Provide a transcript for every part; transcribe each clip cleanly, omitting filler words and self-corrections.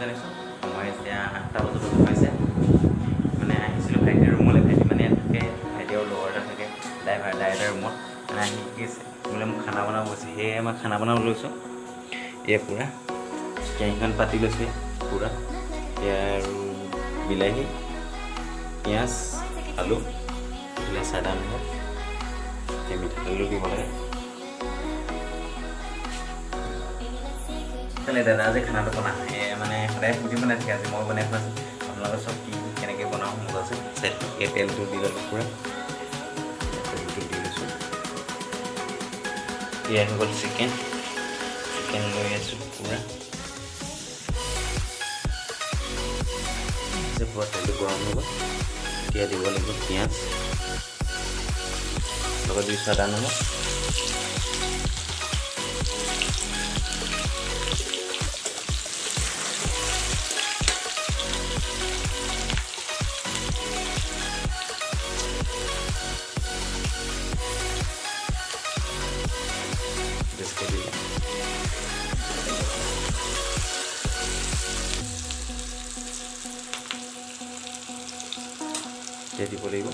আনিছোঁ। সময় এতিয়া 8টা বজাত হৈছে। মানে আহিছিলোঁ ভাইটিৰ ৰুমলৈ। ভাইটি মানে ইয়াত থাকে, ভাইটি আৰু লগৰ এটা থাকে ডাইৰেক্টৰ ৰুমত। মানে আহি শিকিছে বোলে মোক খানা বনাব গৈছে, সেয়ে মই খানা বনাব লৈছোঁ। এয়া পূৰা কেৰাহীখন পাতি লৈছোঁ পূৰা। এয়া আৰু বিলাহী, পিঁয়াজ, আলু, এইফালে চাদা নিমখ, এতিয়া মিঠাতেলো দিব লাগে। দাদা আজি খানাটো বনাওঁ মানে সদায় সুধি বনাই থাকে, আজি মই বনাই খোৱাছোঁ। আপোনালোকে চব কি কেনেকৈ বনাওঁ মোক আছে এই তেলটো দি ল'লোঁ পূৰা। তেলটো দি লৈছোঁ। এয়া হৈ গ'ল চিকেন লৈ আছোঁ পূৰা। পূৰা তেলটো গৰম হৈ গ'ল। এতিয়া দিব লাগিব পিঁয়াজ, লগত দিছোঁ আদা নহৰু। বেছিকৈ দিলে এতিয়া দিব লাগিব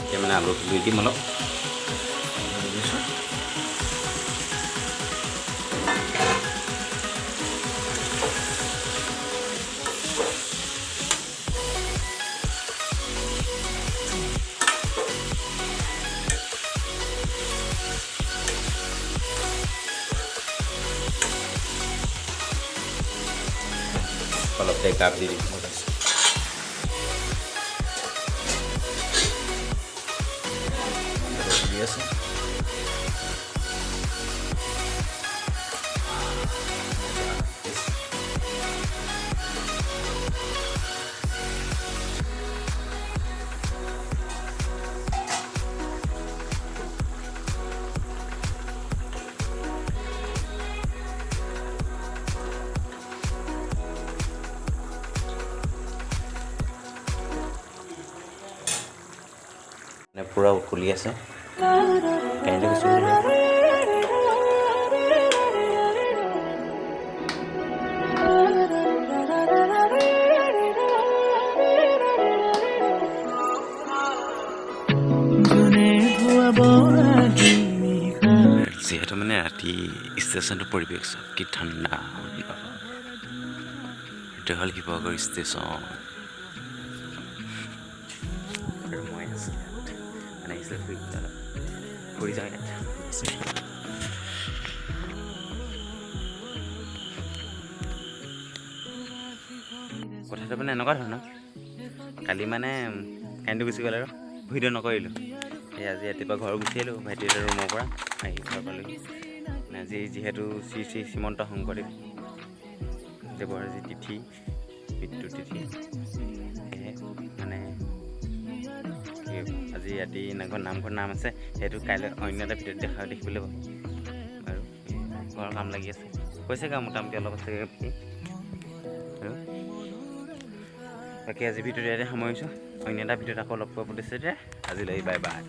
এতিয়া মানে আলুটো দি দিম অলপ। অলপ টেকাপ দি দিম। আছে পূৰা উতলি আছে। কাৰেণ্টটো গুচি গ'ল। যিহেতু মানে ৰাতি ষ্টেচনটো পৰিৱেশ চাওক কি ঠাণ্ডা। এইটো হ'ল শিৱসাগৰ ষ্টেচন। আৰু মই আছোঁ ইয়াত মানে আহিছিলোঁ ফুৰি যাওঁ ইয়াত। কথাটো মানে এনেকুৱা ধৰণৰ, কালি মানে কাৰেণ্টটো গুচি গ'ল আৰু ভিডিঅ' নকৰিলোঁ। সেই আজি ৰাতিপুৱা ঘৰ গুচি আহিলোঁ ভাইটিৰ ৰুমৰ পৰা আহি ঘৰ পালোঁহি। আজি যিহেতু শ্ৰী শ্ৰী শ্ৰীমন্ত শংকৰদেৱ দেৱৰ আজি তিথি, মৃত্যু তিথি, সেয়ে মানে আজি ৰাতি নামঘৰ নাম আছে। সেইটো কাইলৈ অন্য এটা ভিডিঅ'ত দেখিবলৈ পাব। আৰু ঘৰৰ কাম লাগি আছে, হৈছেগৈ মোটামুটি অলপ আছেগৈ বাকী। আৰু বাকী আজি ভিডিঅ'টো ইয়াতে সামৰিছোঁ। অন্য এটা ভিডিঅ'ত আকৌ লগ পোৱা প্ৰতিশ্ৰুতিৰে আজিলৈ বাই বাই।